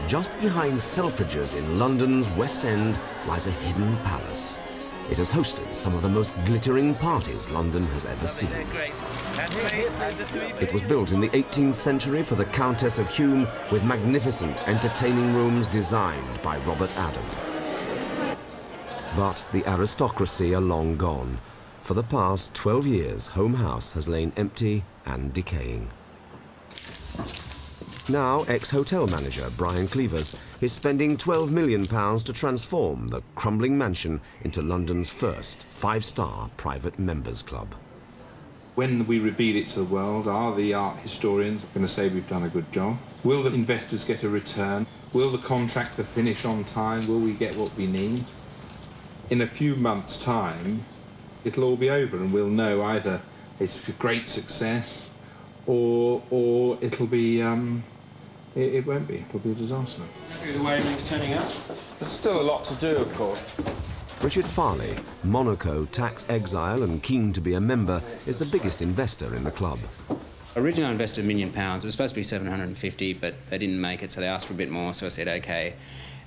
Just behind Selfridges in London's West End lies a hidden palace. It has hosted some of the most glittering parties London has ever seen. It was built in the 18th century for the Countess of Hume, with magnificent entertaining rooms designed by Robert Adam. But the aristocracy are long gone. For the past 12 years, Home House has lain empty and decaying. Now, ex-hotel manager Brian Cleavers is spending £12 million to transform the crumbling mansion into London's first five-star private members club. When we reveal it to the world, are the art historians going to say we've done a good job? Will the investors get a return? Will the contractor finish on time? Will we get what we need? In a few months' time, it'll all be over and we'll know either it's a great success or it'll be... It won't be. It'll be a disaster. The way everything's turning out? There's still a lot to do, of course. Richard Farleigh, Monaco tax exile and keen to be a member, is the biggest investor in the club. Originally I invested £1 million. It was supposed to be 750, but they didn't make it, so they asked for a bit more, so I said OK.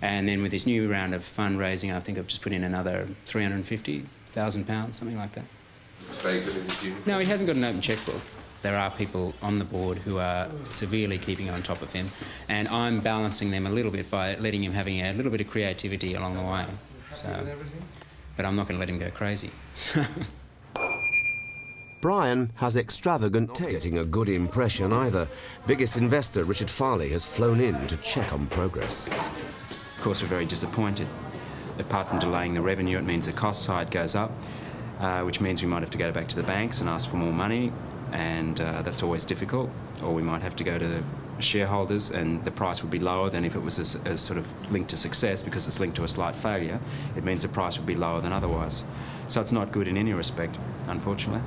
And then with this new round of fundraising, I think I've just put in another £350,000, something like that. It's very good in his uniform. No, he hasn't got an open chequebook. There are people on the board who are severely keeping on top of him, and I'm balancing them a little bit by letting him having a little bit of creativity along the way. So, but I'm not going to let him go crazy. Brian has extravagant taste, getting a good impression either. Biggest investor Richard Farleigh has flown in to check on progress. Of course, we're very disappointed. Apart from delaying the revenue, it means the cost side goes up, which means we might have to go back to the banks and ask for more money. And that's always difficult, or we might have to go to the shareholders and the price would be lower than if it was a sort of linked to success, because it's linked to a slight failure. It means the price would be lower than otherwise. So it's not good in any respect, unfortunately.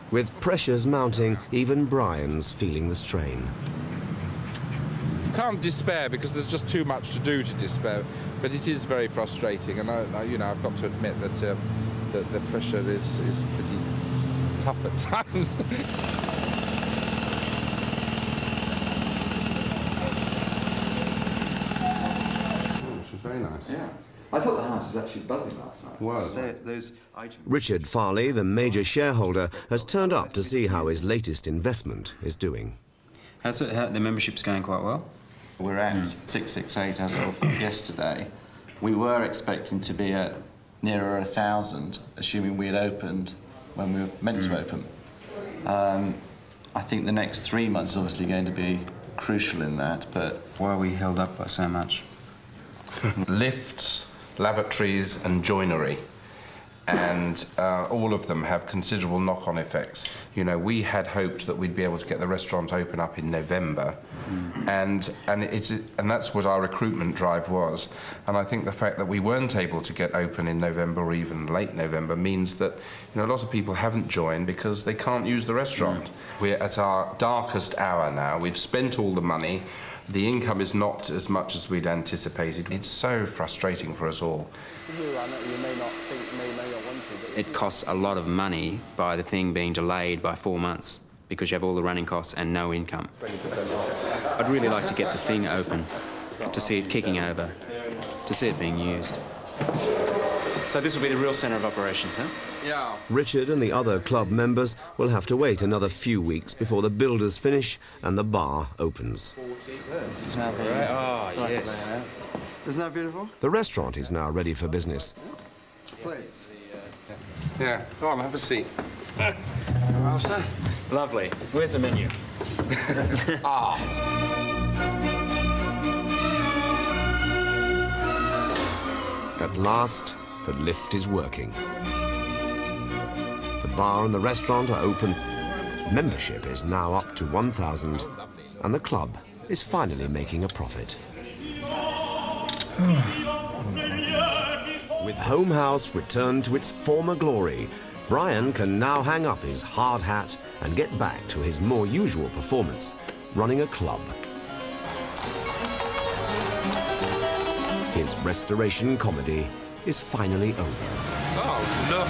With pressures mounting, even Brian's feeling the strain. Can't despair because there's just too much to do to despair, but it is very frustrating, and I've got to admit that that the pressure is pretty tough at times. Which was very nice. Yeah. I thought the house was actually buzzing last night. Was. Those items... Richard Farleigh, the major shareholder, has turned up to see how his latest investment is doing. The membership's going quite well? We're at 668 as of yesterday. We were expecting to be at nearer 1,000, assuming we had opened when we were meant to open. I think the next 3 months is obviously going to be crucial in that, but... Why are we held up by so much? Lifts, lavatories and joinery. And all of them have considerable knock-on effects. You know, we had hoped that we'd be able to get the restaurant open up in November, and that's what our recruitment drive was. And I think the fact that we weren't able to get open in November or even late November means that, you know, a lot of people haven't joined because they can't use the restaurant. We're at our darkest hour now. We've spent all the money. The income is not as much as we'd anticipated. It's so frustrating for us all. It costs a lot of money by the thing being delayed by 4 months because you have all the running costs and no income. I'd really like to get the thing open, to see it kicking over, to see it being used. So this will be the real centre of operations, huh? Yeah. Richard and the other club members will have to wait another few weeks before the builders finish and the bar opens. Oh, yes. Isn't that beautiful? The restaurant is now ready for business. Please. Yeah, go on, have a seat. How's that? Lovely. Where's the menu? At last, the lift is working. The bar and the restaurant are open. Membership is now up to 1,000, and the club is finally making a profit. With Home House returned to its former glory, Brian can now hang up his hard hat and get back to his more usual performance, running a club. His restoration comedy is finally over. Oh, look!